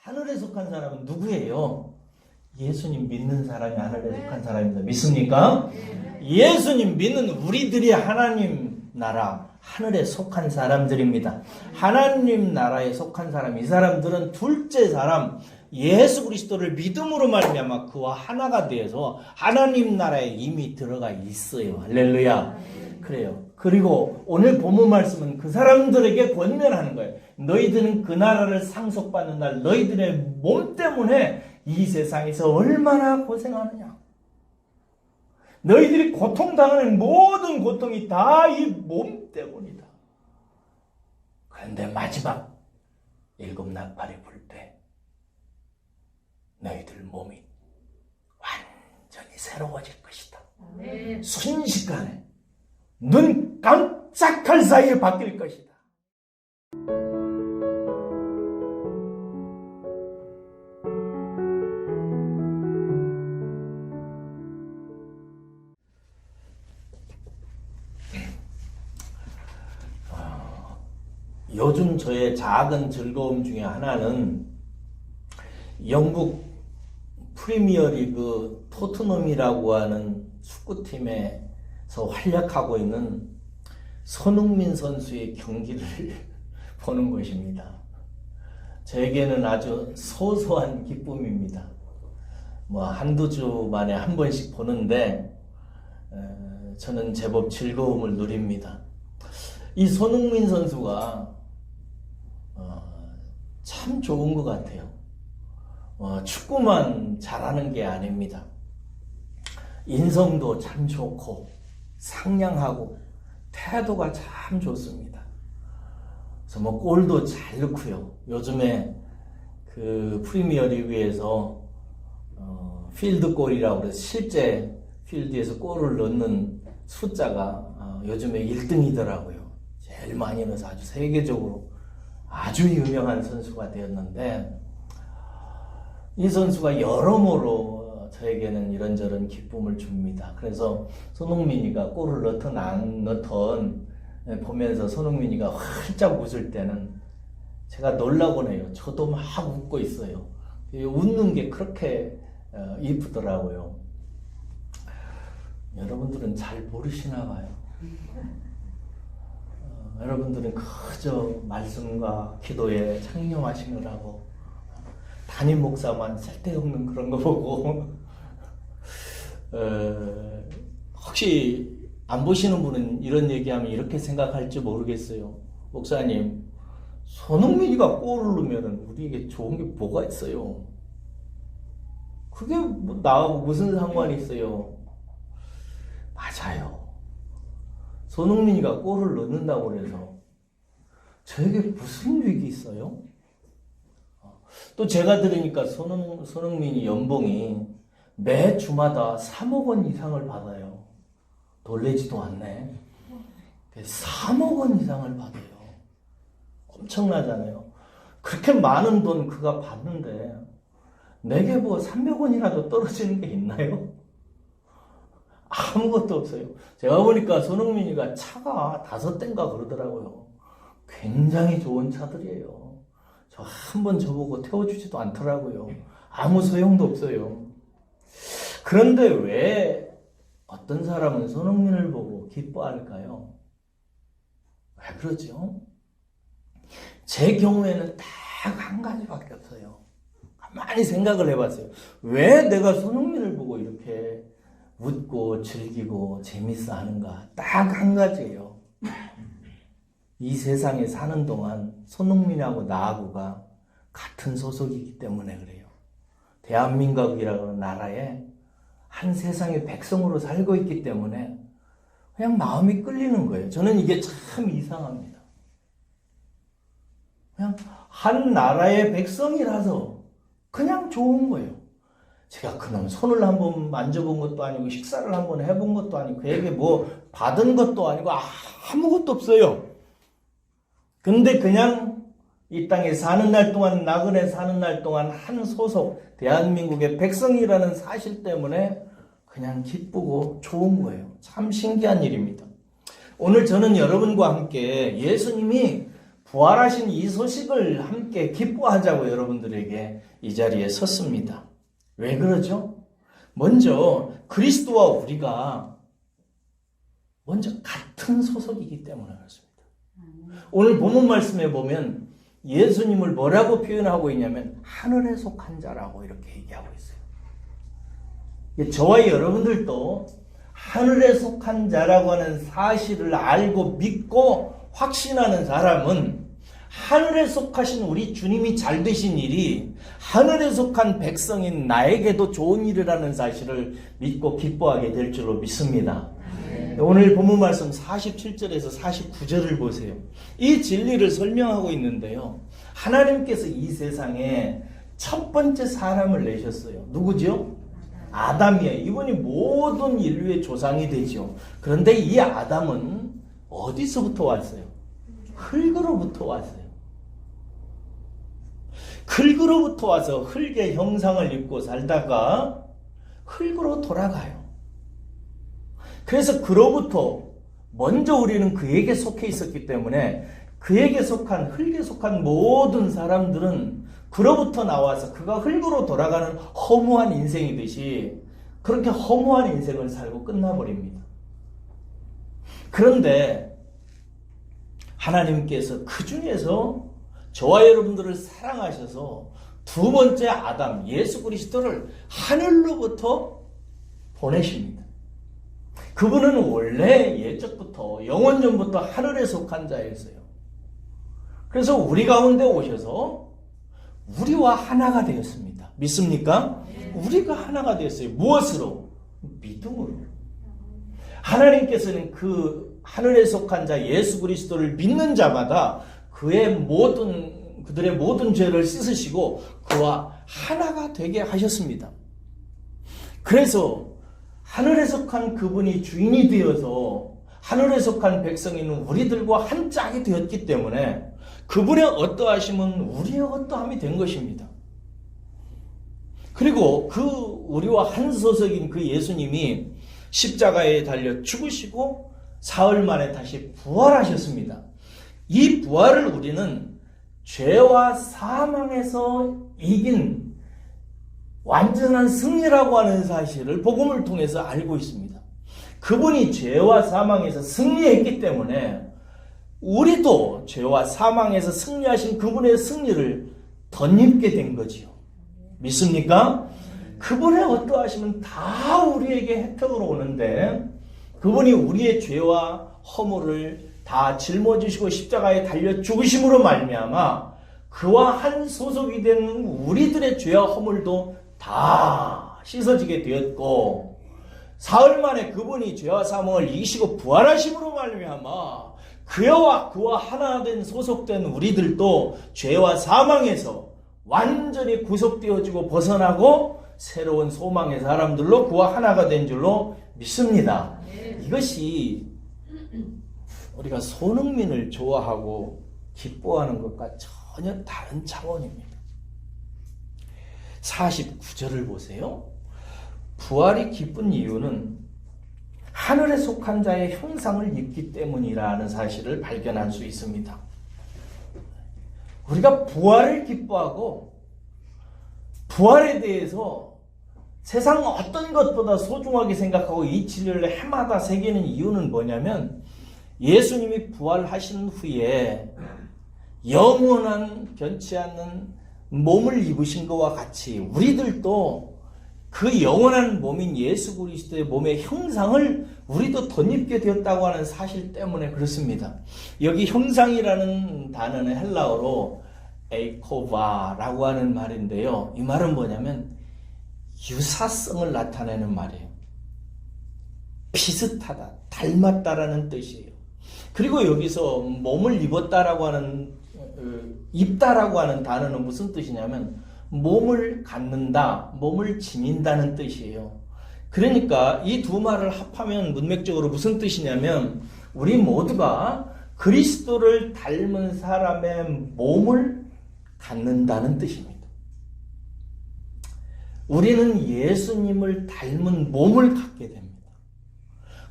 하늘에 속한 사람은 누구예요? 예수님 믿는 사람이 하늘에 속한 사람입니다. 믿습니까? 예수님 믿는 우리들이 하나님 나라, 하늘에 속한 사람들입니다. 하나님 나라에 속한 사람, 이 사람들은 둘째 사람 예수 그리스도를 믿음으로 말미암아 그와 하나가 되어서 하나님 나라에 이미 들어가 있어요. 할렐루야. 그래요. 그리고 오늘 본문 말씀은 그 사람들에게 권면하는 거예요. 너희들은 그 나라를 상속받는 날 너희들의 몸 때문에 이 세상에서 얼마나 고생하느냐. 너희들이 고통당하는 모든 고통이 다 이 몸 때문이다. 그런데 마지막 일곱 나팔이 불 때 너희들 몸이 완전히 새로워질 것이다. 순식간에 눈 깜짝할 사이에 바뀔 것이다. 요즘 저의 작은 즐거움 중에 하나는 영국 프리미어리그 토트넘이라고 하는 축구팀에서 활약하고 있는 손흥민 선수의 경기를 보는 것입니다. 저에게는 아주 소소한 기쁨입니다. 한두 주 만에 한 번씩 보는데 저는 제법 즐거움을 누립니다. 이 손흥민 선수가 참 좋은 것 같아요. 축구만 잘하는 게 아닙니다. 인성도 참 좋고 상냥하고 태도가 참 좋습니다. 그래서 골도 잘 넣고요. 요즘에 그 프리미어 리그에서 필드골이라고 해서 실제 필드에서 골을 넣는 숫자가 요즘에 1등이더라고요. 제일 많이 넣어서 아주 세계적으로 아주 유명한 선수가 되었는데 이 선수가 여러모로 저에게는 이런저런 기쁨을 줍니다. 그래서 손흥민이가 골을 넣든 안 넣든 보면서 손흥민이가 활짝 웃을 때는 제가 놀라곤 해요. 저도 막 웃고 있어요. 웃는 게 그렇게 이쁘더라고요. 여러분들은 잘 모르시나 봐요. 여러분들은 그저 말씀과 기도에 창념하시느라고 담임 목사만 쓸데없는 그런 거 보고 혹시 안 보시는 분은 이런 얘기하면 이렇게 생각할지 모르겠어요. 목사님, 손흥민이가 골을 넣으면 우리에게 좋은 게 뭐가 있어요? 그게 나하고 무슨 상관이 있어요? 맞아요. 손흥민이가 골을 넣는다고 해서 저에게 무슨 유익이 있어요? 또 제가 들으니까 손흥민이 연봉이 매 주마다 3억 원 이상을 받아요. 놀래지도 않네. 3억 원 이상을 받아요. 엄청나잖아요. 그렇게 많은 돈 그가 받는데 내게 300원이라도 떨어지는 게 있나요? 아무것도 없어요. 제가 보니까 손흥민이가 차가 5대인가 그러더라고요. 굉장히 좋은 차들이에요. 저 한 번 저보고 태워주지도 않더라고요. 아무 소용도 없어요. 그런데 왜 어떤 사람은 손흥민을 보고 기뻐할까요? 왜 그러죠? 제 경우에는 딱 한 가지밖에 없어요. 가만히 생각을 해봤어요. 왜 내가 손흥민을 보고 이렇게 웃고 즐기고 재밌어 하는가? 딱 한 가지예요. 이 세상에 사는 동안 손흥민하고 나하고가 같은 소속이기 때문에 그래요. 대한민국이라는 나라에 한 세상의 백성으로 살고 있기 때문에 그냥 마음이 끌리는 거예요. 저는 이게 참 이상합니다. 그냥 한 나라의 백성이라서 그냥 좋은 거예요. 제가 그놈 손을 한번 만져본 것도 아니고 식사를 한번 해본 것도 아니고 그에게 받은 것도 아니고 아무것도 없어요. 근데 그냥 이 땅에 사는 날 동안, 나그네 사는 날 동안 한 소속 대한민국의 백성이라는 사실 때문에 그냥 기쁘고 좋은 거예요. 참 신기한 일입니다. 오늘 저는 여러분과 함께 예수님이 부활하신 이 소식을 함께 기뻐하자고 여러분들에게 이 자리에 섰습니다. 왜 그러죠? 먼저 그리스도와 우리가 먼저 같은 소속이기 때문에 그렇습니다. 오늘 본문 말씀에 보면 예수님을 뭐라고 표현하고 있냐면 하늘에 속한 자라고 이렇게 얘기하고 있어요. 저와 여러분들도 하늘에 속한 자라고 하는 사실을 알고 믿고 확신하는 사람은 하늘에 속하신 우리 주님이 잘 되신 일이 하늘에 속한 백성인 나에게도 좋은 일이라는 사실을 믿고 기뻐하게 될 줄로 믿습니다. 오늘 본문 말씀 47절에서 49절을 보세요. 이 진리를 설명하고 있는데요. 하나님께서 이 세상에 첫 번째 사람을 내셨어요. 누구죠? 아담이에요. 이분이 모든 인류의 조상이 되죠. 그런데 이 아담은 어디서부터 왔어요? 흙으로부터 왔어요. 흙으로부터 와서 흙의 형상을 입고 살다가 흙으로 돌아가요. 그래서 그로부터 먼저 우리는 그에게 속해 있었기 때문에 그에게 속한 흙에 속한 모든 사람들은 그로부터 나와서 그가 흙으로 돌아가는 허무한 인생이듯이 그렇게 허무한 인생을 살고 끝나버립니다. 그런데 하나님께서 그 중에서 저와 여러분들을 사랑하셔서 두 번째 아담 예수 그리스도를 하늘로부터 보내십니다. 그분은 원래 예적부터 영원전부터 하늘에 속한 자였어요. 그래서 우리 가운데 오셔서 우리와 하나가 되었습니다. 믿습니까? 우리가 하나가 되었어요. 무엇으로? 믿음으로. 하나님께서는 그 하늘에 속한 자 예수 그리스도를 믿는 자마다 그들의 모든 죄를 씻으시고 그와 하나가 되게 하셨습니다. 그래서 하늘에 속한 그분이 주인이 되어서 하늘에 속한 백성인 우리들과 한 짝이 되었기 때문에 그분의 어떠하심은 우리의 어떠함이 된 것입니다. 그리고 그 우리와 한 소속인 그 예수님이 십자가에 달려 죽으시고 사흘 만에 다시 부활하셨습니다. 이 부활을 우리는 죄와 사망에서 이긴 완전한 승리라고 하는 사실을 복음을 통해서 알고 있습니다. 그분이 죄와 사망에서 승리했기 때문에 우리도 죄와 사망에서 승리하신 그분의 승리를 덧입게 된 거지요. 믿습니까? 그분의 어떠하시면 다 우리에게 혜택으로 오는데 그분이 우리의 죄와 허물을 다 짊어지시고 십자가에 달려 죽으심으로 말미암아 그와 한 소속이 된 우리들의 죄와 허물도 다 씻어지게 되었고 사흘 만에 그분이 죄와 사망을 이기시고 부활하심으로 말미암아 그와 하나 된 소속된 우리들도 죄와 사망에서 완전히 구속되어지고 벗어나고 새로운 소망의 사람들로 그와 하나가 된 줄로 믿습니다. 이것이 우리가 손흥민을 좋아하고 기뻐하는 것과 전혀 다른 차원입니다. 49절을 보세요. 부활이 기쁜 이유는 하늘에 속한 자의 형상을 입기 때문이라는 사실을 발견할 수 있습니다. 우리가 부활을 기뻐하고 부활에 대해서 세상 어떤 것보다 소중하게 생각하고 이 진리를 해마다 새기는 이유는 뭐냐면 예수님이 부활하신 후에 영원한 변치 않는 몸을 입으신 것과 같이 우리들도 그 영원한 몸인 예수 그리스도의 몸의 형상을 우리도 덧입게 되었다고 하는 사실 때문에 그렇습니다. 여기 형상이라는 단어는 헬라어로 에이코바라고 하는 말인데요. 이 말은 뭐냐면 유사성을 나타내는 말이에요. 비슷하다, 닮았다라는 뜻이에요. 그리고 여기서 몸을 입었다라고 하는 입다라고 하는 단어는 무슨 뜻이냐면 몸을 갖는다, 몸을 지닌다는 뜻이에요. 그러니까 이 두 말을 합하면 문맥적으로 무슨 뜻이냐면 우리 모두가 그리스도를 닮은 사람의 몸을 갖는다는 뜻입니다. 우리는 예수님을 닮은 몸을 갖게 됩니다.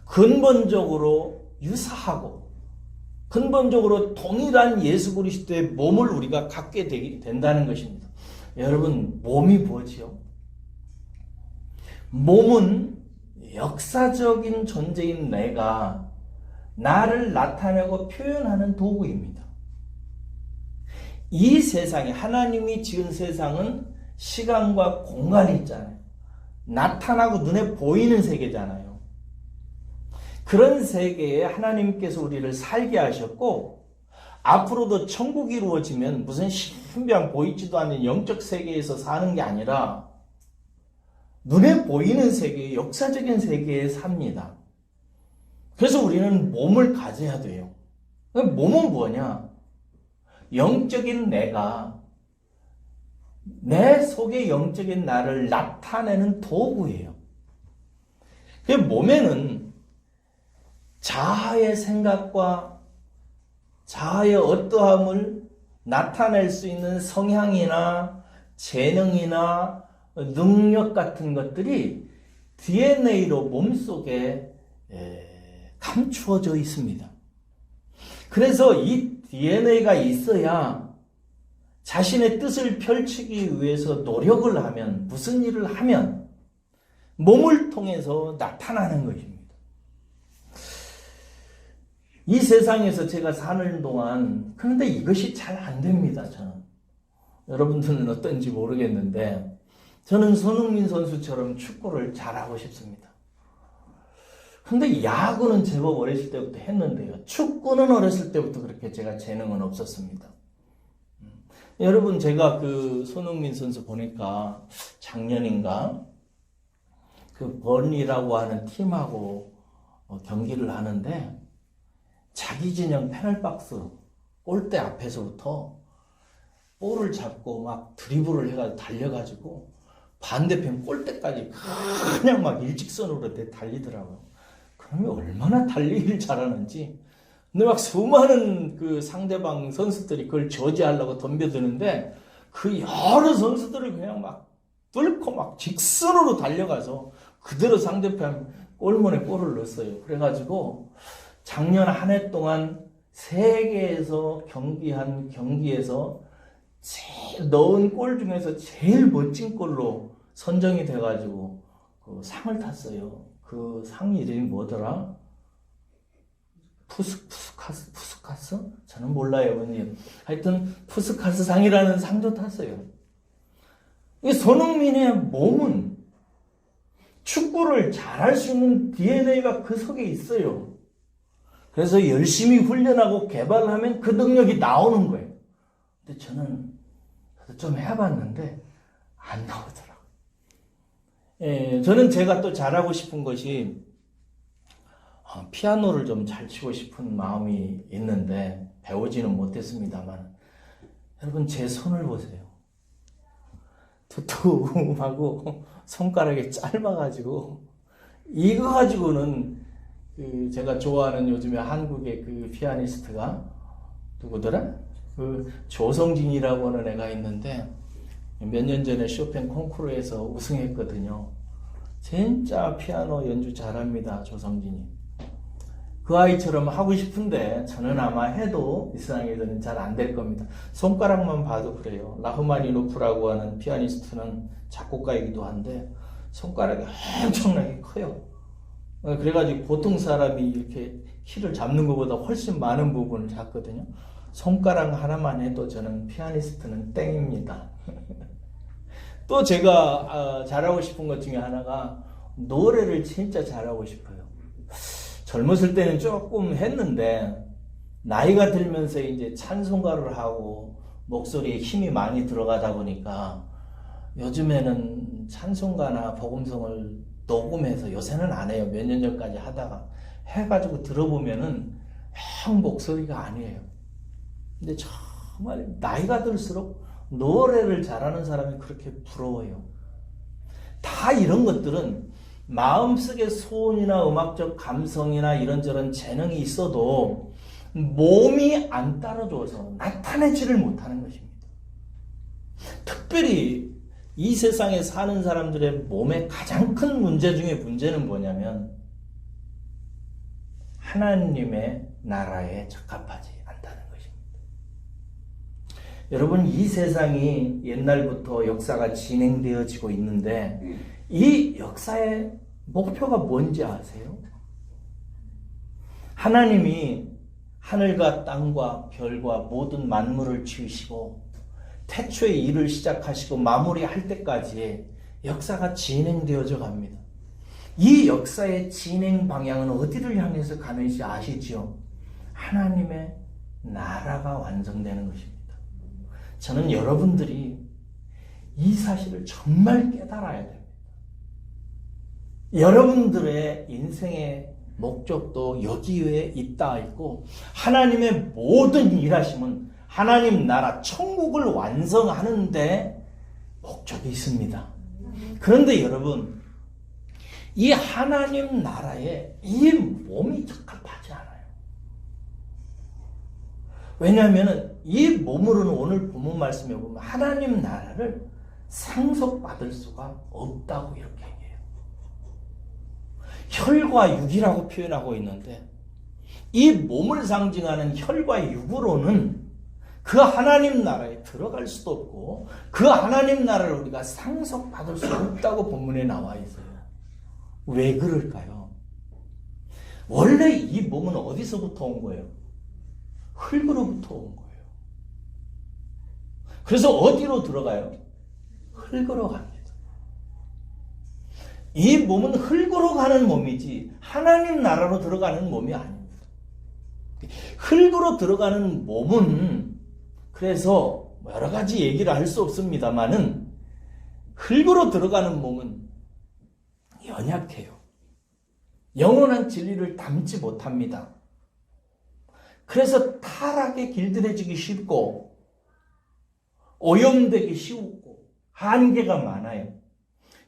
근본적으로 유사하고 근본적으로 동일한 예수 그리스도의 몸을 우리가 갖게 된다는 것입니다. 여러분, 몸이 뭐지요? 몸은 역사적인 존재인 내가 나를 나타내고 표현하는 도구입니다. 이 세상에, 하나님이 지은 세상은 시간과 공간이 있잖아요. 나타나고 눈에 보이는 세계잖아요. 그런 세계에 하나님께서 우리를 살게 하셨고, 앞으로도 천국이 이루어지면 무슨 신비한 보이지도 않는 영적 세계에서 사는 게 아니라 눈에 보이는 세계, 역사적인 세계에 삽니다. 그래서 우리는 몸을 가져야 돼요. 몸은 뭐냐? 영적인 내가 내 속의 영적인 나를 나타내는 도구예요. 그 몸에는 자아의 생각과 자아의 어떠함을 나타낼 수 있는 성향이나 재능이나 능력 같은 것들이 DNA로 몸속에 감추어져 있습니다. 그래서 이 DNA가 있어야 자신의 뜻을 펼치기 위해서 노력을 하면, 무슨 일을 하면 몸을 통해서 나타나는 것입니다. 이 세상에서 제가 사는 동안, 그런데 이것이 잘 안 됩니다, 저는. 여러분들은 어떤지 모르겠는데, 저는 손흥민 선수처럼 축구를 잘하고 싶습니다. 근데 야구는 제법 어렸을 때부터 했는데요. 축구는 어렸을 때부터 그렇게 제가 재능은 없었습니다. 여러분, 제가 그 손흥민 선수 보니까 작년인가 그 번이라고 하는 팀하고 경기를 하는데 자기 진영 페널박스 골대 앞에서부터 볼을 잡고 막 드리블을 해가지고 달려가지고 반대편 골대까지 그냥 막 일직선으로 달리더라고요. 그러면 얼마나 달리기를 잘하는지. 근데 막 수많은 그 상대방 선수들이 그걸 저지하려고 덤벼드는데 그 여러 선수들을 그냥 막 뚫고 막 직선으로 달려가서 그대로 상대편 골문에 골을 넣었어요. 그래가지고 작년 한 해 동안 세계에서 경기한 경기에서 제일 넣은 골 중에서 제일 멋진 골로 선정이 돼가지고 그 상을 탔어요. 그 상 이름이 뭐더라? 푸스카스? 저는 몰라요, 어머님. 하여튼 푸스카스 상이라는 상도 탔어요. 이 손흥민의 몸은 축구를 잘할 수 있는 DNA가 그 속에 있어요. 그래서 열심히 훈련하고 개발하면 그 능력이 나오는 거예요. 근데 저는 좀 해봤는데 안 나오더라고요. 저는 제가 또 잘하고 싶은 것이 피아노를 좀 잘 치고 싶은 마음이 있는데 배우지는 못했습니다만, 여러분 제 손을 보세요. 두툼하고 손가락이 짧아가지고 이거 가지고는 제가 좋아하는 요즘에 한국의 그 피아니스트가 누구더라? 그 조성진이라고 하는 애가 있는데 몇 년 전에 쇼팽 콩쿠르에서 우승했거든요. 진짜 피아노 연주 잘합니다, 조성진이. 그 아이처럼 하고 싶은데 저는 아마 해도 이 세상에서는 잘 안 될 겁니다. 손가락만 봐도 그래요. 라흐마니노프라고 하는 피아니스트는 작곡가이기도 한데 손가락이 엄청나게 커요. 그래가지고 보통 사람이 이렇게 키를 잡는 것보다 훨씬 많은 부분을 잡거든요. 손가락 하나만 해도 저는 피아니스트는 땡입니다. 또 제가 잘하고 싶은 것 중에 하나가 노래를 진짜 잘하고 싶어요. 젊었을 때는 조금 했는데 나이가 들면서 이제 찬송가를 하고 목소리에 힘이 많이 들어가다 보니까 요즘에는 찬송가나 복음성을 녹음해서, 요새는 안 해요. 몇 년 전까지 하다가 해가지고 들어보면은 형 목소리가 아니에요. 근데 정말 나이가 들수록 노래를 잘하는 사람이 그렇게 부러워요. 다 이런 것들은 마음속에 소원이나 음악적 감성이나 이런저런 재능이 있어도 몸이 안 따라줘서 나타내지를 못하는 것입니다. 특별히 이 세상에 사는 사람들의 몸의 가장 큰 문제 중에 문제는 뭐냐면 하나님의 나라에 적합하지 않다는 것입니다. 여러분, 이 세상이 옛날부터 역사가 진행되어지고 있는데 이 역사의 목표가 뭔지 아세요? 하나님이 하늘과 땅과 별과 모든 만물을 지으시고 태초에 일을 시작하시고 마무리할 때까지 역사가 진행되어져 갑니다. 이 역사의 진행 방향은 어디를 향해서 가는지 아시죠? 하나님의 나라가 완성되는 것입니다. 저는 여러분들이 이 사실을 정말 깨달아야 됩니다. 여러분들의 인생의 목적도 여기에 있다 있고 하나님의 모든 일하심은 하나님 나라 천국을 완성하는 데 목적이 있습니다. 그런데 여러분, 이 하나님 나라에 이 몸이 적합하지 않아요. 왜냐하면 이 몸으로는 오늘 본문 말씀에 보면 하나님 나라를 상속받을 수가 없다고 이렇게 얘기해요. 혈과 육이라고 표현하고 있는데 이 몸을 상징하는 혈과 육으로는 그 하나님 나라에 들어갈 수도 없고 그 하나님 나라를 우리가 상속받을 수 없다고 본문에 나와 있어요. 왜 그럴까요? 원래 이 몸은 어디서부터 온 거예요? 흙으로부터 온 거예요. 그래서 어디로 들어가요? 흙으로 갑니다. 이 몸은 흙으로 가는 몸이지 하나님 나라로 들어가는 몸이 아닙니다. 흙으로 들어가는 몸은 그래서 여러 가지 얘기를 할 수 없습니다만은 흙으로 들어가는 몸은 연약해요. 영원한 진리를 담지 못합니다. 그래서 타락에 길들여지기 쉽고 오염되기 쉬웠고 한계가 많아요.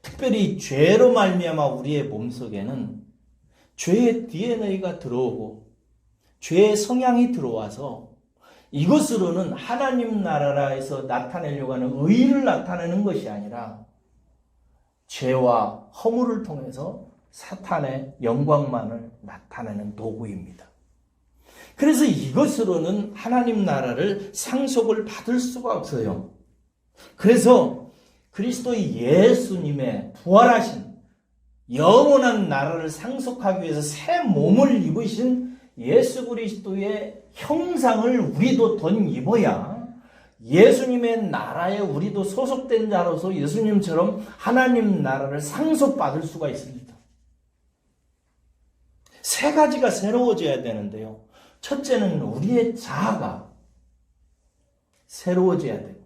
특별히 죄로 말미암아 우리의 몸속에는 죄의 DNA가 들어오고 죄의 성향이 들어와서 이것으로는 하나님 나라에서 나타내려고 하는 의를 나타내는 것이 아니라 죄와 허물을 통해서 사탄의 영광만을 나타내는 도구입니다. 그래서 이것으로는 하나님 나라를 상속을 받을 수가 없어요. 그래서 그리스도의 예수님의 부활하신 영원한 나라를 상속하기 위해서 새 몸을 입으신 예수 그리스도의 형상을 우리도 덧입어야 예수님의 나라에 우리도 소속된 자로서 예수님처럼 하나님 나라를 상속받을 수가 있습니다. 세 가지가 새로워져야 되는데요. 첫째는 우리의 자아가 새로워져야 되고,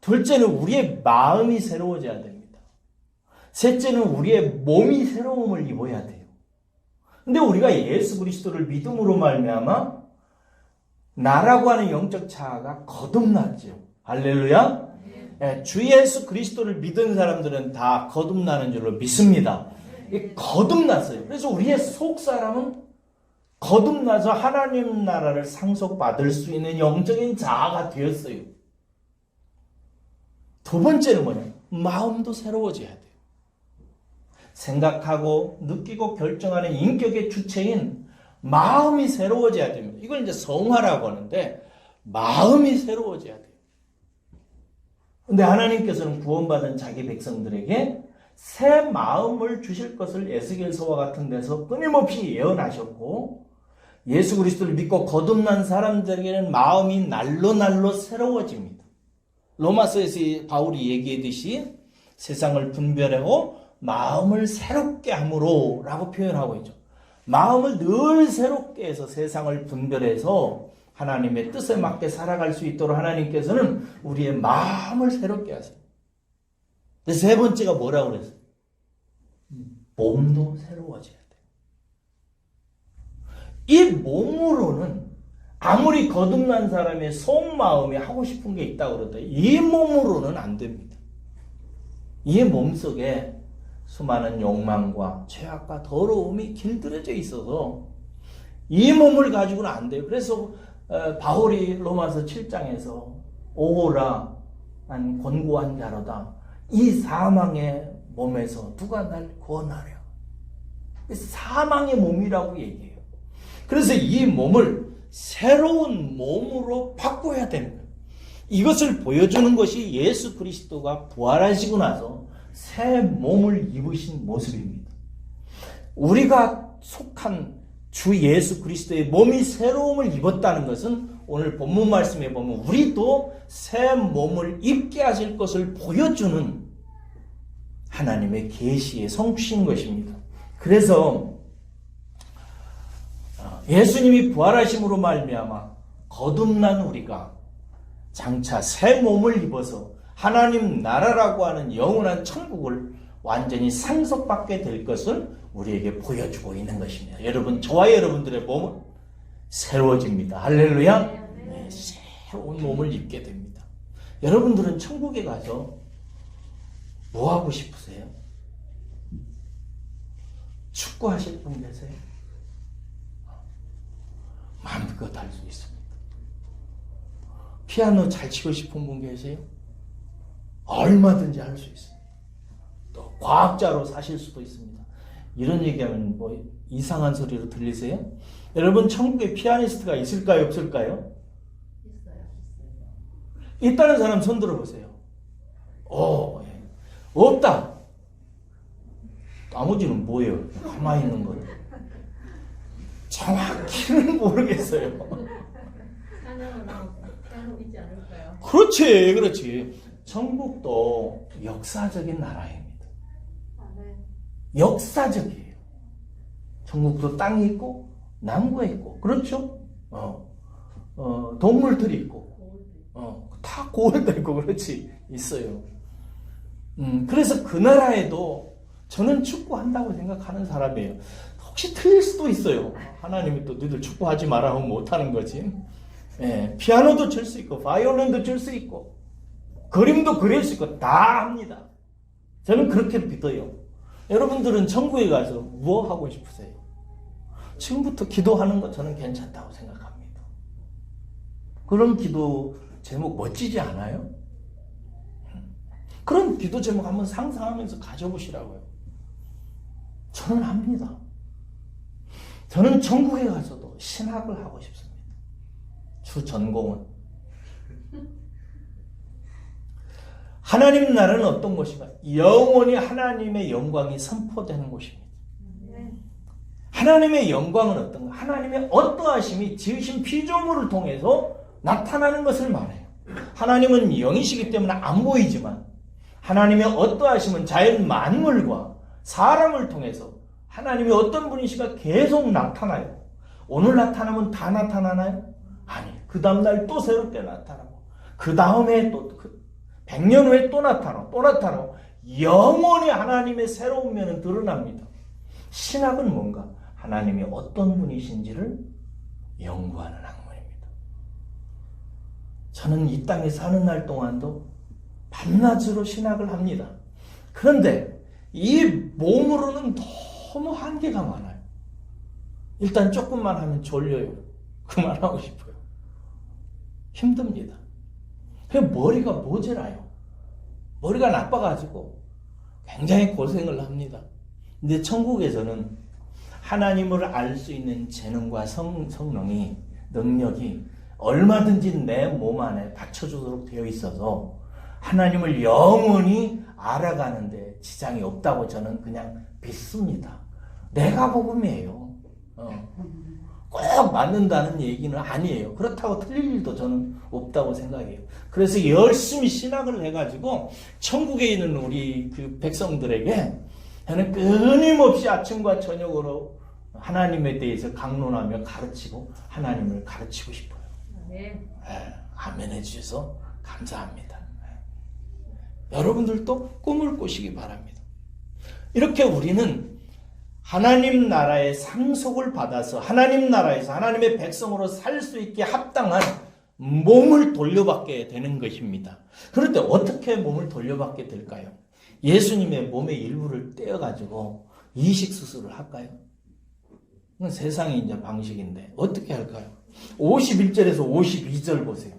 둘째는 우리의 마음이 새로워져야 됩니다. 셋째는 우리의 몸이 새로움을 입어야 돼요. 근데 우리가 예수 그리스도를 믿음으로 말미암아 나라고 하는 영적 자아가 거듭났죠. 할렐루야. 주 예수 그리스도를 믿은 사람들은 다 거듭나는 줄로 믿습니다. 거듭났어요. 그래서 우리의 속 사람은 거듭나서 하나님 나라를 상속받을 수 있는 영적인 자아가 되었어요. 두 번째는 뭐냐? 마음도 새로워져야 돼요. 생각하고 느끼고 결정하는 인격의 주체인 마음이 새로워져야 됩니다. 이걸 이제 성화라고 하는데 마음이 새로워져야 돼요. 근데 하나님께서는 구원받은 자기 백성들에게 새 마음을 주실 것을 에스겔서와 같은 데서 끊임없이 예언하셨고, 예수 그리스도를 믿고 거듭난 사람들에게는 마음이 날로 새로워집니다. 로마서에서 바울이 얘기했듯이 세상을 분별하고 마음을 새롭게 함으로 라고 표현하고 있죠. 마음을 늘 새롭게 해서 세상을 분별해서 하나님의 뜻에 맞게 살아갈 수 있도록 하나님께서는 우리의 마음을 새롭게 하세요. 근데 세 번째가 뭐라고 그랬어요? 몸도 새로워져야 돼요. 이 몸으로는 아무리 거듭난 사람의 속마음이 하고 싶은 게 있다고 그러다 이 몸으로는 안 됩니다. 이 몸속에 수많은 욕망과 죄악과 더러움이 길들여져 있어서 이 몸을 가지고는 안 돼요. 그래서 바울이 로마서 7장에서 오호라 난 곤고한 자로다. 이 사망의 몸에서 누가 날 구원하랴. 사망의 몸이라고 얘기해요. 그래서 이 몸을 새로운 몸으로 바꿔야 되는 거예요. 이것을 보여주는 것이 예수 그리스도가 부활하시고 나서 새 몸을 입으신 모습입니다. 우리가 속한 주 예수 그리스도의 몸이 새로움을 입었다는 것은 오늘 본문 말씀에 보면 우리도 새 몸을 입게 하실 것을 보여주는 하나님의 계시의 성취인 것입니다. 그래서 예수님이 부활하심으로 말미암아 거듭난 우리가 장차 새 몸을 입어서 하나님 나라라고 하는 영원한 천국을 완전히 상속받게 될 것을 우리에게 보여주고 있는 것입니다. 여러분, 저와 여러분들의 몸은 새로워집니다. 할렐루야. 네, 새로운 몸을 입게 됩니다. 여러분들은 천국에 가서 뭐 하고 싶으세요? 축구하실 분 계세요? 마음껏 할 수 있습니다. 피아노 잘 치고 싶은 분 계세요? 얼마든지 할 수 있습니다. 또 과학자로 사실 수도 있습니다. 이런 얘기하면 뭐 이상한 소리로 들리세요? 여러분, 천국에 피아니스트가 있을까요? 없을까요? 있어요. 있다는 사람 손 들어보세요. 예. 없다. 나머지는 뭐예요? 가만히 있는 거예요. 정확히는 모르겠어요. 하나는 있지 않을까요? 그렇지. 천국도 역사적인 나라입니다. 네. 역사적이에요. 천국도 땅이 있고 나무가 있고, 그렇죠? 동물들이 있고, 다 고을도 있고, 그렇지, 있어요. 그래서 그 나라에도 저는 축구한다고 생각하는 사람이에요. 혹시 틀릴 수도 있어요. 하나님이 또 너희들 축구하지 마라 하면 못하는 거지. 예, 피아노도 칠 수 있고, 바이올린도 칠 수 있고, 그림도 그릴 수 있고, 다 합니다. 저는 그렇게 믿어요. 여러분들은 천국에 가서 뭐 하고 싶으세요? 지금부터 기도하는 거 저는 괜찮다고 생각합니다. 그런 기도 제목 멋지지 않아요? 그런 기도 제목 한번 상상하면서 가져보시라고요. 저는 합니다. 저는 천국에 가서도 신학을 하고 싶습니다. 주 전공은. 하나님 나라는 어떤 곳인가? 영원히 하나님의 영광이 선포되는 곳입니다. 하나님의 영광은 어떤가? 하나님의 어떠하심이 지으신 피조물을 통해서 나타나는 것을 말해요. 하나님은 영이시기 때문에 안 보이지만 하나님의 어떠하심은 자연 만물과 사람을 통해서 하나님이 어떤 분이시가 계속 나타나요. 오늘 나타나면 다 나타나나요? 아니, 그 다음날 또 새롭게 나타나고 그 다음에 또 100년 후에 또 나타나고 영원히 하나님의 새로운 면은 드러납니다. 신학은 뭔가? 하나님이 어떤 분이신지를 연구하는 학문입니다. 저는 이 땅에 사는 날 동안도 밤낮으로 신학을 합니다. 그런데 이 몸으로는 너무 한계가 많아요. 일단 조금만 하면 졸려요. 그만하고 싶어요. 힘듭니다. 머리가 모자라요. 머리가 나빠가지고 굉장히 고생을 합니다. 근데 천국에서는 하나님을 알 수 있는 재능과 능력이 얼마든지 내 몸 안에 받쳐주도록 되어 있어서 하나님을 영원히 알아가는데 지장이 없다고 저는 그냥 믿습니다. 내가 복음이에요. 꼭 맞는다는 얘기는 아니에요. 그렇다고 틀릴 일도 저는 없다고 생각해요. 그래서 열심히 신학을 해가지고 천국에 있는 우리 그 백성들에게 저는 끊임없이 아침과 저녁으로 하나님에 대해서 강론하며 가르치고 하나님을 가르치고 싶어요. 네. 아멘 해주셔서 감사합니다. 여러분들도 꿈을 꾸시기 바랍니다. 이렇게 우리는 하나님 나라의 상속을 받아서 하나님 나라에서 하나님의 백성으로 살 수 있게 합당한 몸을 돌려받게 되는 것입니다. 그런데 어떻게 몸을 돌려받게 될까요? 예수님의 몸의 일부를 떼어가지고 이식수술을 할까요? 그건 세상의 이제 방식인데 어떻게 할까요? 51절에서 52절 보세요.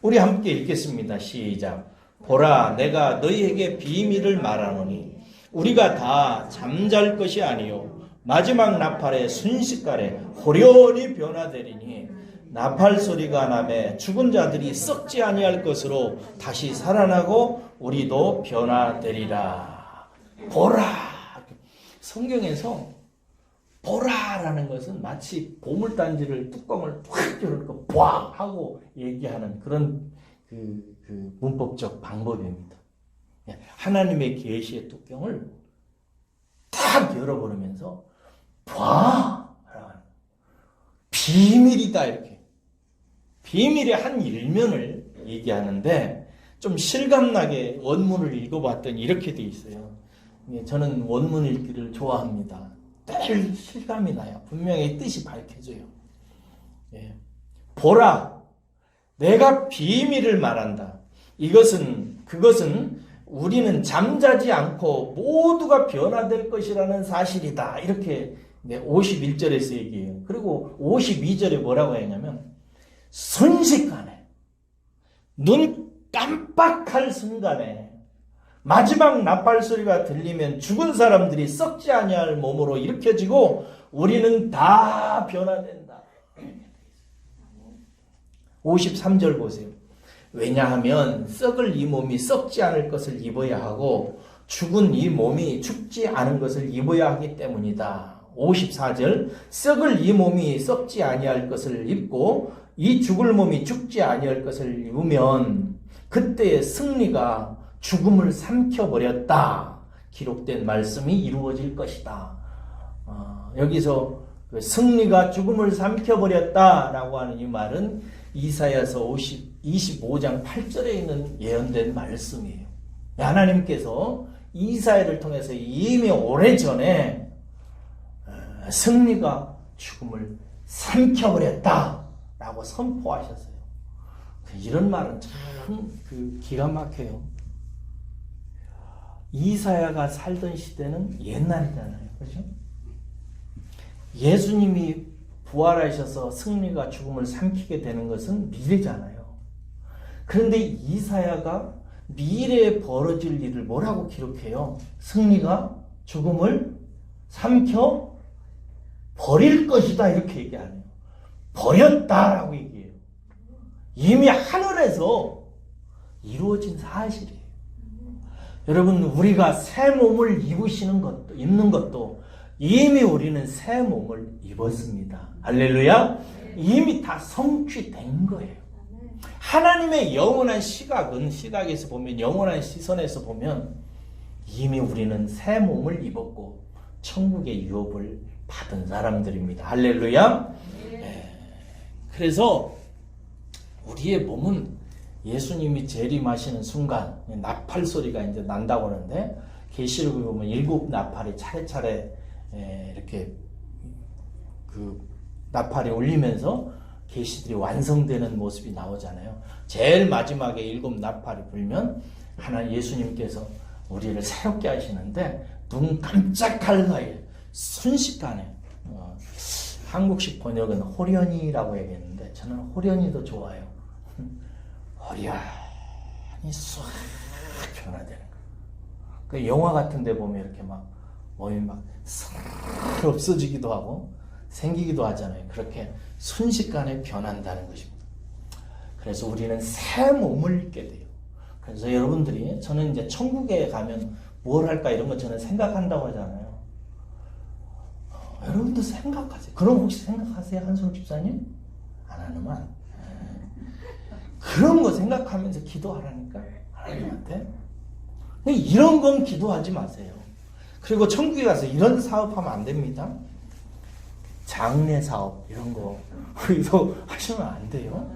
우리 함께 읽겠습니다. 시작. 보라, 내가 너희에게 비밀을 말하노니 우리가 다 잠잘 것이 아니요 마지막 나팔의 순식간에 호련히 변화되리니 나팔 소리가 나매 죽은 자들이 썩지 아니할 것으로 다시 살아나고 우리도 변화되리라. 보라. 성경에서 보라라는 것은 마치 보물단지를 뚜껑을 확 열고 ቧ 하고 얘기하는 그런 그 문법적 방법입니다. 하나님의 계시의 뚜껑을 탁 열어버리면서 봐! 비밀이다 이렇게. 비밀의 한 일면을 얘기하는데 좀 실감나게 원문을 읽어봤더니 이렇게 돼 있어요. 저는 원문 읽기를 좋아합니다. 늘 실감이 나요. 분명히 뜻이 밝혀져요. 보라, 내가 비밀을 말한다. 그것은 우리는 잠자지 않고 모두가 변화될 것이라는 사실이다. 이렇게 51절에서 얘기해요. 그리고 52절에 뭐라고 했냐면 순식간에 눈 깜빡할 순간에 마지막 나팔 소리가 들리면 죽은 사람들이 썩지 아니할 몸으로 일으켜지고 우리는 다 변화된다. 53절 보세요. 왜냐하면 썩을 이 몸이 썩지 않을 것을 입어야 하고 죽은 이 몸이 죽지 않은 것을 입어야 하기 때문이다. 54절 썩을 이 몸이 썩지 아니할 것을 입고 이 죽을 몸이 죽지 아니할 것을 입으면 그때의 승리가 죽음을 삼켜버렸다. 기록된 말씀이 이루어질 것이다. 여기서 승리가 죽음을 삼켜버렸다라고 하는 이 말은 이사야서 25장 8절에 있는 예언된 말씀이에요. 하나님께서 이사야를 통해서 이미 오래전에 승리가 죽음을 삼켜버렸다라고 선포하셨어요. 이런 말은 참 기가 막혀요. 이사야가 살던 시대는 옛날이잖아요. 그렇죠? 예수님이 부활하셔서 승리가 죽음을 삼키게 되는 것은 미래잖아요. 그런데 이사야가 미래에 벌어질 일을 뭐라고 기록해요? 승리가 죽음을 삼켜 버릴 것이다 이렇게 얘기하네요. 버렸다라고 얘기해요. 이미 하늘에서 이루어진 사실이에요. 여러분, 우리가 새 몸을 입는 것도 이미 우리는 새 몸을 입었습니다. 할렐루야. 이미 다 성취된 거예요. 하나님의 영원한 시각에서 보면, 영원한 시선에서 보면 이미 우리는 새 몸을 입었고 천국의 유업을 받은 사람들입니다. 할렐루야. 그래서 우리의 몸은 예수님이 재림하시는 순간 나팔 소리가 이제 난다고 하는데, 계시록에 보면 7 나팔이 차례차례 이렇게 그 나팔이 울리면서 계시들이 완성되는 모습이 나오잖아요. 제일 마지막에 7 나팔이 불면 예수님께서 우리를 새롭게 하시는데 눈 깜짝할 사이에 순식간에 한국식 번역은 호련이라고 얘기했는데 저는 호련이 더 좋아요. 호련히 싹 변화되는 거예요. 그 영화 같은 데 보면 이렇게 막 몸이 막 싹 없어지기도 하고 생기기도 하잖아요. 그렇게 순식간에 변한다는 것입니다. 그래서 우리는 새 몸을 입게 돼요. 그래서 여러분들이, 저는 이제 천국에 가면 뭘 할까 이런 거 저는 생각한다고 하잖아요. 여러분도 생각하세요. 그럼 혹시 생각하세요? 한솔 집사님? 안 하는만. 그런 거 생각하면서 기도하라니까, 하나님한테. 이런 건 기도하지 마세요. 그리고 천국에 가서 이런 사업하면 안 됩니다. 장례 사업 이런 거 이거 하시면 안 돼요.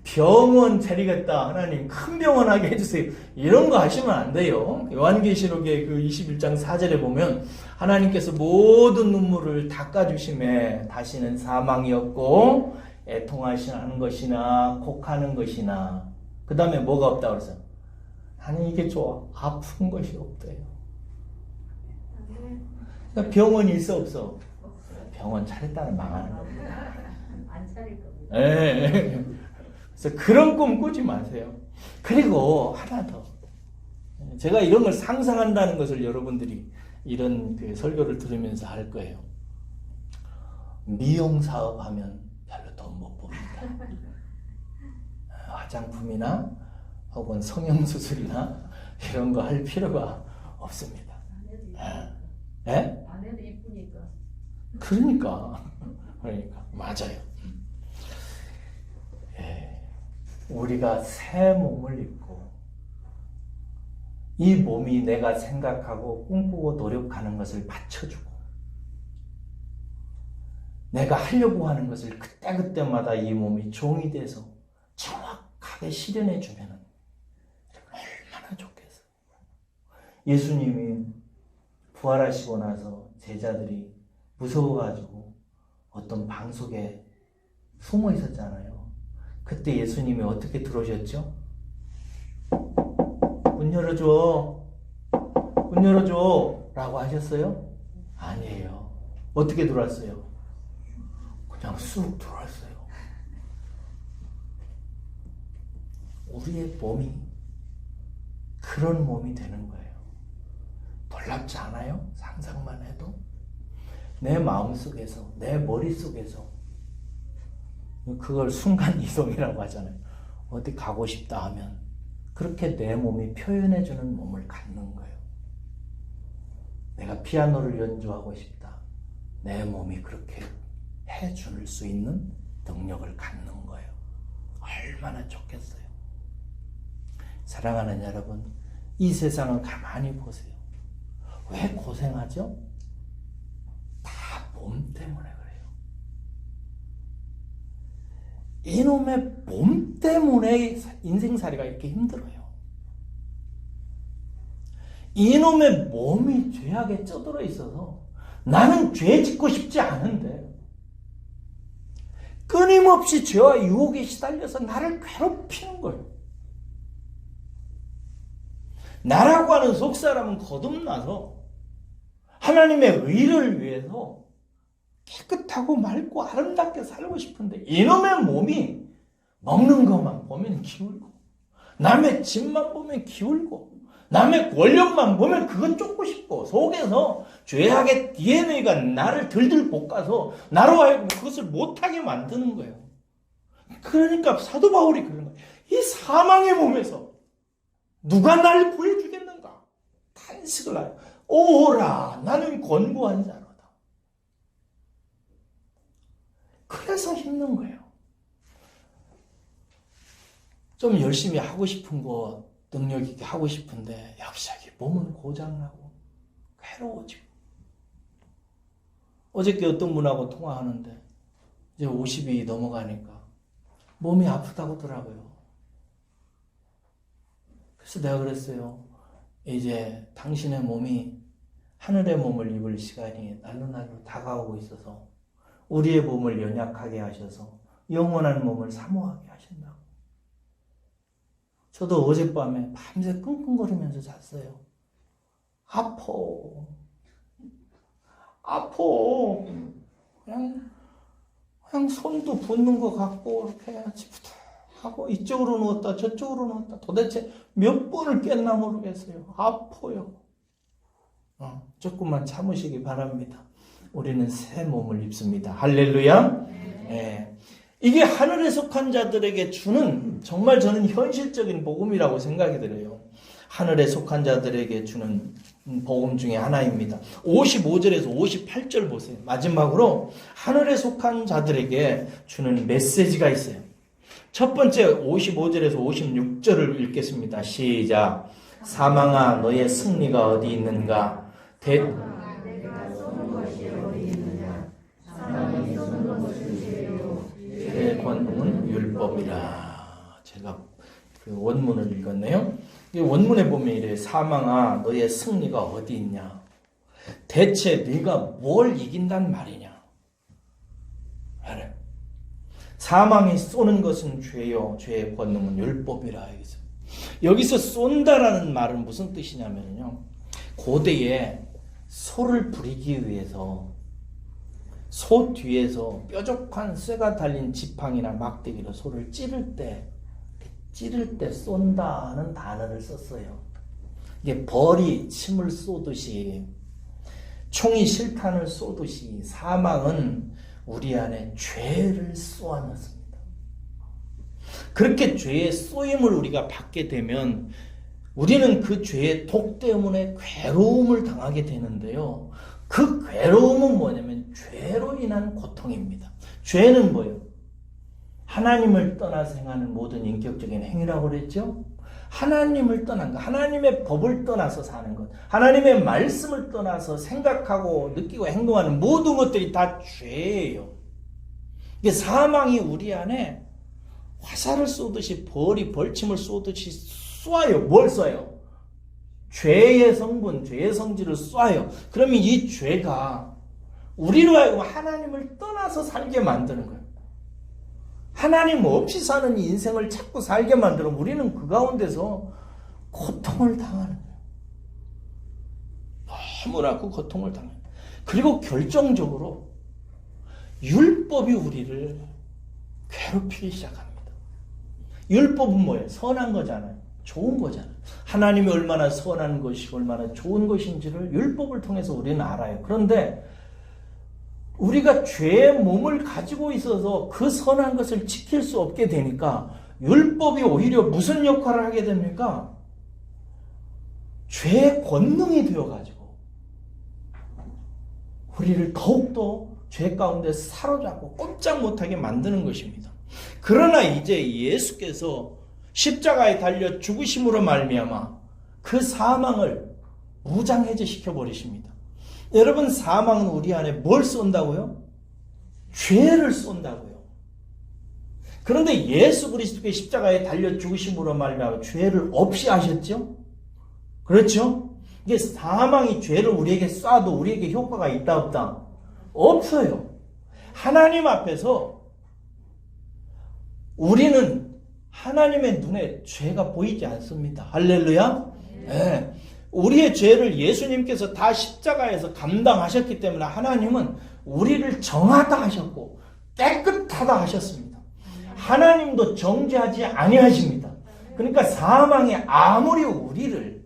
병원 차리겠다, 하나님 큰 병원 하게 해주세요, 이런 거 하시면 안 돼요. 요한계시록의 그 21장 4절에 보면 하나님께서 모든 눈물을 닦아주심에 다시는 사망이 없고 애통하시는 것이나 곡하는 것이나, 그 다음에 뭐가 없다고 그랬어요? 나는 이게 좋아, 아픈 것이 없대요. 그러니까 병원이 있어 없어? 병원 차렸다는 망하는 겁니다. 안 차릴 겁니다. 그래서 그런 꿈 꾸지 마세요. 그리고 하나 더, 제가 이런 걸 상상한다는 것을 여러분들이 이런 그 설교를 들으면서 할 거예요. 미용 사업 하면 별로 돈 못 봅니다. 화장품이나 혹은 성형수술이나 이런 거 할 필요가 없습니다. 예? 아내도 이쁘니까. 그러니까 맞아요. 예. 우리가 새 몸을 입고 이 몸이 내가 생각하고 꿈꾸고 노력하는 것을 받쳐주고 내가 하려고 하는 것을 그때그때마다 이 몸이 종이 돼서 정확하게 실현해 주면 얼마나 좋겠어요. 예수님이 부활하시고 나서 제자들이 무서워가지고 어떤 방 속에 숨어 있었잖아요. 그때 예수님이 어떻게 들어오셨죠? 문 열어줘. 문 열어줘. 라고 하셨어요? 아니에요. 어떻게 들어왔어요? 그냥 쑥 들어왔어요. 우리의 몸이 그런 몸이 되는 거예요. 놀랍지 않아요? 상상만 해도? 내 마음속에서, 내 머릿속에서 그걸 순간이동이라고 하잖아요. 어디 가고 싶다 하면 그렇게 내 몸이 표현해주는 몸을 갖는 거예요. 내가 피아노를 연주하고 싶다. 내 몸이 그렇게 해줄 수 있는 능력을 갖는 거예요. 얼마나 좋겠어요. 사랑하는 여러분, 이 세상을 가만히 보세요. 왜 고생하죠? 다 몸 때문에 그래요. 이놈의 몸 때문에 인생살이가 이렇게 힘들어요. 이놈의 몸이 죄악에 쩌들어 있어서 나는 죄 짓고 싶지 않은데 끊임없이 죄와 유혹에 시달려서 나를 괴롭히는 거예요. 나라고 하는 속사람은 거듭나서 하나님의 의를 위해서 깨끗하고 맑고 아름답게 살고 싶은데 이놈의 몸이 먹는 것만 보면 기울고 남의 집만 보면 기울고 남의 권력만 보면 그것 쫓고 싶고 속에서 죄악의 DNA가 나를 들들 볶아서 나로 하여금 그것을 못하게 만드는 거예요. 그러니까 사도 바울이 그런 거예요. 이 사망의 몸에서 누가 날 구해주겠는가? 탄식을 하여 오라 나는 권고한 자로다. 그래서 힘든 거예요. 좀 열심히 하고 싶은 거 능력 있게 하고 싶은데 역시 몸은 고장나고 괴로워지고 어저께 어떤 분하고 통화하는데 이제 50이 넘어가니까 몸이 아프다고 하더라고요. 그래서 내가 그랬어요. 이제 당신의 몸이 하늘의 몸을 입을 시간이 날로 다가오고 있어서 우리의 몸을 연약하게 하셔서 영원한 몸을 사모하게 하신다고. 저도 어젯밤에 밤새 끙끙거리면서 잤어요. 아파. 그냥 손도 붓는 것 같고 이렇게 하고 이쪽으로 누웠다 저쪽으로 누웠다 도대체 몇 번을 깼나 모르겠어요. 아파요. 조금만 참으시기 바랍니다. 우리는 새 몸을 입습니다. 할렐루야. 네. 이게 하늘에 속한 자들에게 주는 정말 저는 현실적인 복음이라고 생각이 들어요. 하늘에 속한 자들에게 주는 복음 중에 하나입니다. 55절에서 58절 보세요. 마지막으로 하늘에 속한 자들에게 주는 메시지가 있어요. 첫 번째 55절에서 56절을 읽겠습니다. 시작. 사망아 너의 승리가 어디 있는가? 내 권능은 율법이라. 제가 그 원문을 읽었네요. 이 원문에 보면 이래. 사망아 너의 승리가 어디 있냐? 대체 네가 뭘 이긴단 말이냐? 그래. 사망이 쏘는 것은 죄요 죄의 권능은 율법이라. 여기서 쏜다라는 말은 무슨 뜻이냐면요, 고대에 소를 부리기 위해서 소 뒤에서 뾰족한 쇠가 달린 지팡이나 막대기로 소를 찌를 때 쏜다는 단어를 썼어요. 이게 벌이 침을 쏘듯이 총이 실탄을 쏘듯이 사망은 우리 안에 죄를 쏘아넣습니다. 그렇게 죄의 쏘임을 우리가 받게 되면 우리는 그 죄의 독 때문에 괴로움을 당하게 되는데요. 그 괴로움은 뭐냐면 죄로 인한 고통입니다. 죄는 뭐예요? 하나님을 떠나서 행하는 모든 인격적인 행위라고 그랬죠? 하나님을 떠난 것, 하나님의 법을 떠나서 사는 것, 하나님의 말씀을 떠나서 생각하고 느끼고 행동하는 모든 것들이 다 죄예요. 이게 사망이 우리 안에 화살을 쏘듯이 벌침을 쏘듯이 쏴요. 뭘 쏴요? 죄의 성분, 죄의 성질을 쏴요. 그러면 이 죄가 우리로 하여금 하나님을 떠나서 살게 만드는 거예요. 하나님 없이 사는 인생을 자꾸 살게 만들면 우리는 그 가운데서 고통을 당하는 거예요. 너무나 그 고통을 당해요. 그리고 결정적으로 율법이 우리를 괴롭히기 시작합니다. 율법은 뭐예요? 선한 거잖아요. 좋은 거잖아요. 하나님이 얼마나 선한 것이고 얼마나 좋은 것인지를 율법을 통해서 우리는 알아요. 그런데 우리가 죄의 몸을 가지고 있어서 그 선한 것을 지킬 수 없게 되니까 율법이 오히려 무슨 역할을 하게 됩니까? 죄의 권능이 되어가지고 우리를 더욱더 죄 가운데 사로잡고 꼼짝 못하게 만드는 것입니다. 그러나 이제 예수께서 십자가에 달려 죽으심으로 말미암아 그 사망을 무장해제시켜 버리십니다. 여러분, 사망은 우리 안에 뭘 쏜다고요? 죄를 쏜다고요. 그런데 예수 그리스도의 십자가에 달려 죽으심으로 말미암아 죄를 없이 하셨죠? 그렇죠? 이게 사망이 죄를 우리에게 쏴도 우리에게 효과가 있다 없다? 없어요. 하나님 앞에서 우리는 하나님의 눈에 죄가 보이지 않습니다. 할렐루야. 네. 우리의 죄를 예수님께서 다 십자가에서 감당하셨기 때문에 하나님은 우리를 정하다 하셨고 깨끗하다 하셨습니다. 하나님도 정죄하지 아니하십니다. 그러니까 사망이 아무리 우리를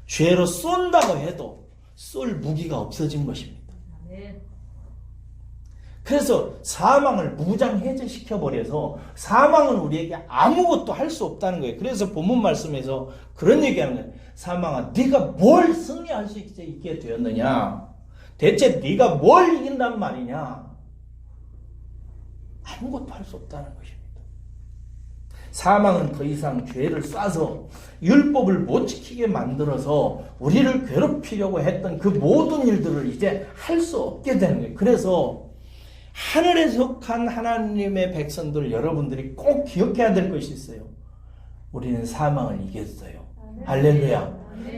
죄로 쏜다고 해도 쏠 무기가 없어진 것입니다. 그래서 사망을 무장해제시켜버려서 사망은 우리에게 아무것도 할 수 없다는 거예요. 그래서 본문 말씀에서 그런 얘기하는 거예요. 사망아, 네가 뭘 승리할 수 있게 되었느냐? 대체 네가 뭘 이긴단 말이냐? 아무것도 할 수 없다는 것입니다. 사망은 더 이상 죄를 쏴서 율법을 못 지키게 만들어서 우리를 괴롭히려고 했던 그 모든 일들을 이제 할 수 없게 되는 거예요. 그래서 하늘에 속한 하나님의 백성들 여러분들이 꼭 기억해야 될 것이 있어요. 우리는 사망을 이겼어요. 할렐루야.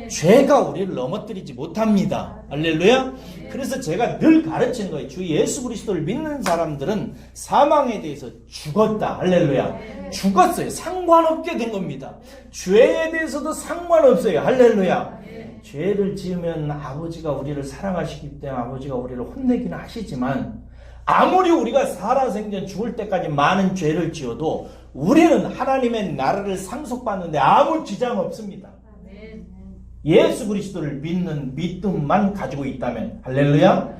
죄가 우리를 넘어뜨리지 못합니다. 할렐루야. 그래서 제가 늘 가르치는 거예요. 주 예수 그리스도를 믿는 사람들은 사망에 대해서 죽었다. 할렐루야. 죽었어요. 상관없게 된 겁니다. 죄에 대해서도 상관없어요. 할렐루야. 죄를 지으면 아버지가 우리를 사랑하시기 때문에 아버지가 우리를 혼내기는 하시지만 아무리 우리가 살아생전 죽을 때까지 많은 죄를 지어도 우리는 하나님의 나라를 상속받는데 아무 지장 없습니다. 예수 그리스도를 믿는 믿음만 가지고 있다면, 할렐루야.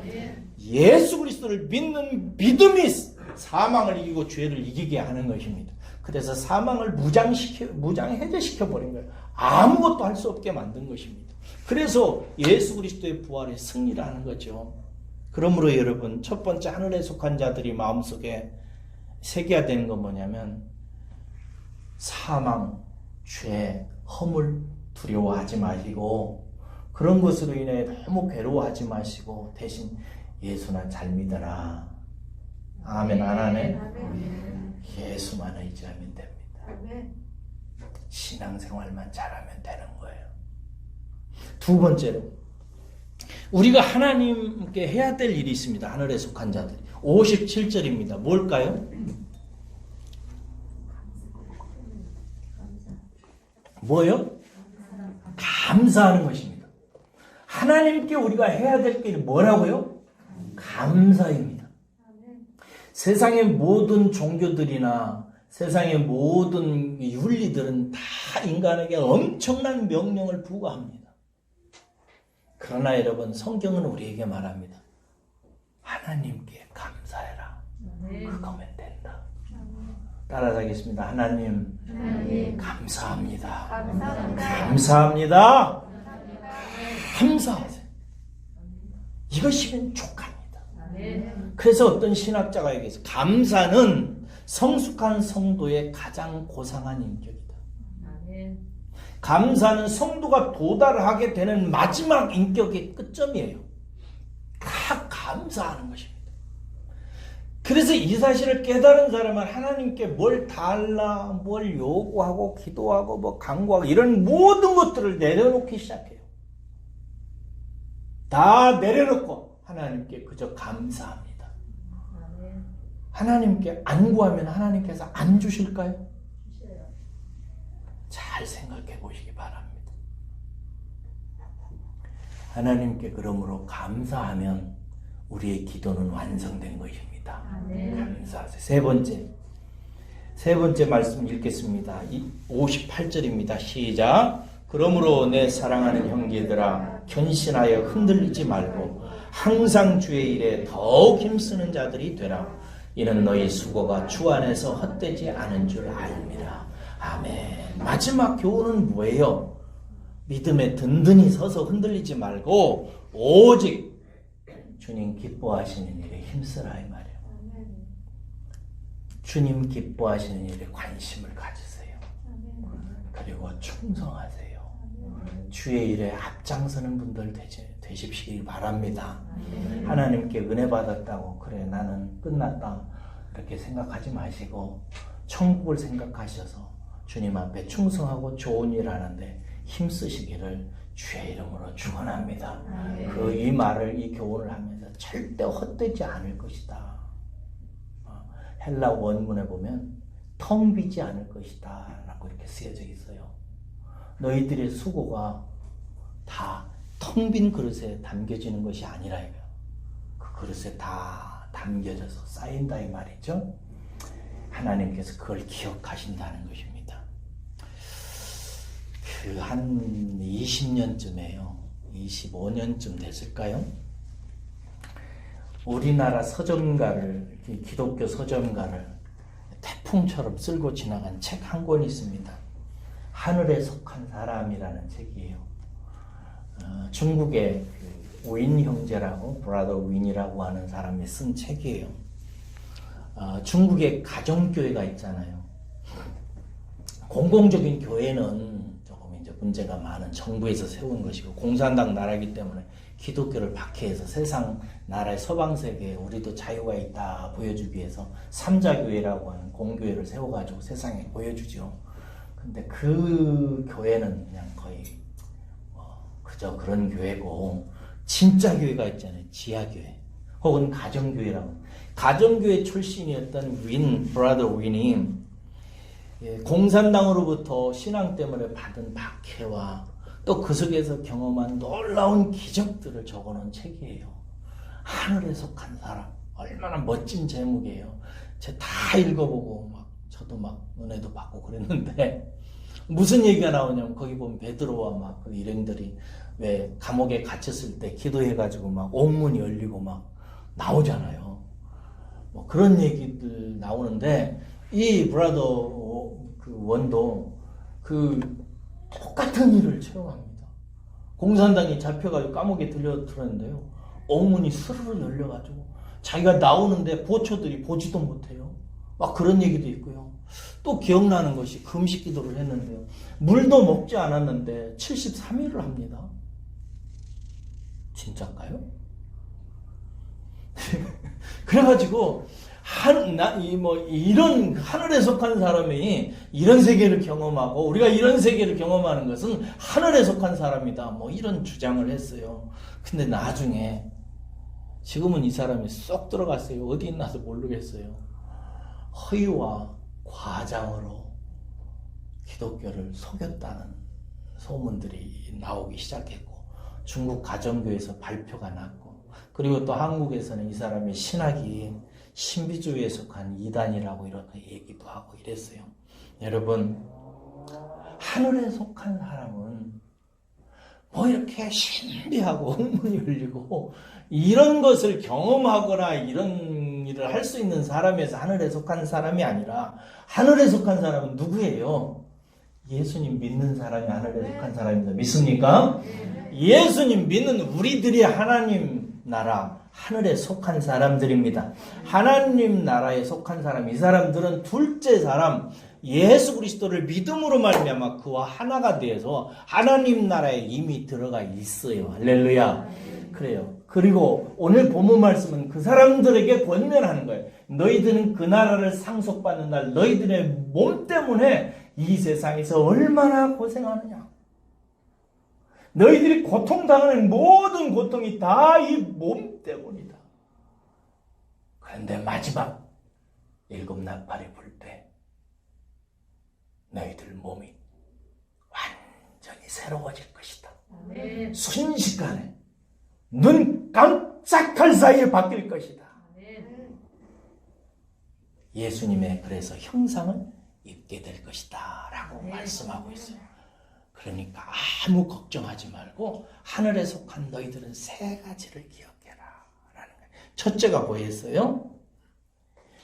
예수 그리스도를 믿는 믿음이 사망을 이기고 죄를 이기게 하는 것입니다. 그래서 사망을 무장해제시켜 버린 거예요. 아무것도 할 수 없게 만든 것입니다. 그래서 예수 그리스도의 부활에 승리를 하는 거죠. 그러므로 여러분, 첫 번째 하늘에 속한 자들이 마음속에 새겨야 되는 건 뭐냐면 사망, 죄, 허물 두려워하지 마시고 그런 것으로 인해 너무 괴로워하지 마시고 대신 예수나 잘 믿어라. 아멘. 안 하네? 예수만 의지하면 됩니다. 신앙생활만 잘하면 되는 거예요. 두 번째로 우리가 하나님께 해야 될 일이 있습니다. 하늘에 속한 자들이. 57절입니다. 뭘까요? 뭐요? 감사하는 것입니다. 하나님께 우리가 해야 될 게 뭐라고요? 감사입니다. 세상의 모든 종교들이나 세상의 모든 윤리들은 다 인간에게 엄청난 명령을 부과합니다. 그러나 여러분, 성경은 우리에게 말합니다. 하나님께 감사해라. 그거면 된다. 따라하겠습니다. 하나님, 감사합니다. 감사합니다. 감사하세요. 이것이면 족합니다. 그래서 어떤 신학자가 얘기해서 감사는 성숙한 성도의 가장 고상한 인격이다. 감사는 성도가 도달하게 되는 마지막 인격의 끝점이에요. 다 감사하는 것입니다. 그래서 이 사실을 깨달은 사람은 하나님께 뭘 달라, 뭘 요구하고, 기도하고, 뭐 간구하고 이런 모든 것들을 내려놓기 시작해요. 다 내려놓고 하나님께 그저 감사합니다. 하나님께 안 구하면 하나님께서 안 주실까요? 잘 생각해 보시기 바랍니다. 하나님께 그러므로 감사하면 우리의 기도는 완성된 것입니다. 감사하세요. 세 번째 말씀 읽겠습니다. 58절입니다. 시작. 그러므로 내 사랑하는 형제들아, 견신하여 흔들리지 말고 항상 주의 일에 더욱 힘쓰는 자들이 되라. 이는 너희 수고가 주 안에서 헛되지 않은 줄 알미라. 아멘. 마지막 교훈은 뭐예요? 믿음에 든든히 서서 흔들리지 말고 오직 주님 기뻐하시는 일에 힘쓰라 이 말이에요. 주님 기뻐하시는 일에 관심을 가지세요. 그리고 충성하세요. 주의 일에 앞장서는 분들 되십시길 바랍니다. 하나님께 은혜 받았다고 그래 나는 끝났다 이렇게 생각하지 마시고 천국을 생각하셔서 주님 앞에 충성하고 좋은 일 하는데 힘쓰시기를 주의 이름으로 축원합니다. 이 말을, 이 교훈을 하면서 절대 헛되지 않을 것이다. 헬라 원문에 보면 텅 비지 않을 것이다 라고 이렇게 쓰여져 있어요. 너희들의 수고가 다 텅 빈 그릇에 담겨지는 것이 아니라 그 그릇에 다 담겨져서 쌓인다 이 말이죠. 하나님께서 그걸 기억하신다는 것입니다. 한 20년쯤에요. 25년쯤 됐을까요? 우리나라 서점가를, 기독교 서점가를 태풍처럼 쓸고 지나간 책 한 권이 있습니다. 하늘에 속한 사람이라는 책이에요. 중국의 윈 형제라고, 브라더 윈이라고 하는 사람이 쓴 책이에요. 중국의 가정교회가 있잖아요. 공공적인 교회는 조금 이제 문제가 많은 정부에서 세운 것이고, 공산당 나라이기 때문에 기독교를 박해해서 세상 나라의 서방 세계에 우리도 자유가 있다 보여주기 위해서 삼자교회라고 하는 공교회를 세워가지고 세상에 보여주죠. 근데 그 교회는 그냥 거의 그저 그런 교회고, 진짜 교회가 있잖아요. 지하교회 혹은 가정교회라고. 가정교회 출신이었던 브라더 윈이 공산당으로부터 신앙 때문에 받은 박해와 또 그 속에서 경험한 놀라운 기적들을 적어놓은 책이에요. 하늘에 속한 사람. 얼마나 멋진 제목이에요. 제가 다 읽어보고 저도 은혜도 받고 그랬는데, 무슨 얘기가 나오냐면 거기 보면 베드로와 그 일행들이 왜 감옥에 갇혔을 때 기도해가지고 옥문이 열리고 나오잖아요. 그런 얘기들 나오는데, 이 브라더 원도 똑같은 일을 체험합니다. 공산당이 잡혀가지고 감옥에 들었는데요. 옥문이 스르르 열려가지고 자기가 나오는데 보초들이 보지도 못해요. 그런 얘기도 있고요. 또 기억나는 것이 금식 기도를 했는데요. 물도 먹지 않았는데 73일을 합니다. 진짜인가요? 그래가지고 이런 하늘에 속한 사람이 이런 세계를 경험하고 우리가 이런 세계를 경험하는 것은 하늘에 속한 사람이다. 이런 주장을 했어요. 근데 나중에 지금은 이 사람이 쏙 들어갔어요. 어디 있나서 모르겠어요. 허위와 과장으로 기독교를 속였다는 소문들이 나오기 시작했고, 중국 가정교에서 발표가 났고, 그리고 또 한국에서는 이 사람의 신학이 신비주의에 속한 이단이라고 이렇게 얘기도 하고 이랬어요. 여러분, 하늘에 속한 사람은 뭐 이렇게 신비하고 문이 열리고 이런 것을 경험하거나 이런 일을 할 수 있는 사람에서 하늘에 속한 사람이 아니라 하늘에 속한 사람은 누구예요? 예수님 믿는 사람이 하늘에 속한 사람입니다. 믿습니까? 예수님 믿는 우리들이 하나님 나라 하늘에 속한 사람들입니다. 하나님 나라에 속한 사람, 이 사람들은 둘째 사람 예수 그리스도를 믿음으로 말미암아 그와 하나가 되어서 하나님 나라에 이미 들어가 있어요. 할렐루야. 그래요. 그리고 오늘 본문 말씀은 그 사람들에게 권면하는 거예요. 너희들은 그 나라를 상속받는 날 너희들의 몸 때문에 이 세상에서 얼마나 고생하느냐. 너희들이 고통당하는 모든 고통이 다 이 몸 때문이다. 그런데 마지막 7나팔이 불 때 너희들 몸이 완전히 새로워질 것이다. 아멘. 순식간에 눈 깜짝할 사이에 바뀔 것이다. 아멘. 예수님의 그래서 형상을 입게 될 것이다 라고 말씀하고 있어요. 그러니까 아무 걱정하지 말고 하늘에 속한 너희들은 세 가지를 기억해라 라는 거예요. 첫째가 뭐였어요?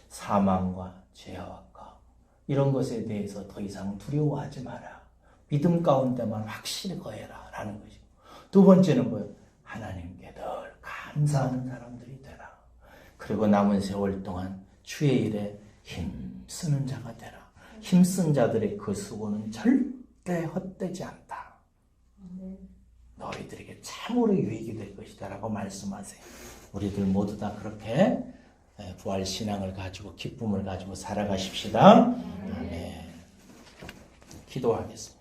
사망과 죄악과 이런 것에 대해서 더 이상 두려워하지 마라. 믿음 가운데만 확실히 거해라 라는 것이고, 두 번째는 뭐예요? 하나님께 늘 감사하는 사람들이 되라. 그리고 남은 세월 동안 주의 일에 힘쓰는 자가 되라. 힘쓴 자들의 그 수고는 절대 헛되지 않다. 너희들에게 참으로 유익이 될 것이다 라고 말씀하세요. 우리들 모두 다 그렇게 부활 신앙을 가지고 기쁨을 가지고 살아가십시다. 네. 기도하겠습니다.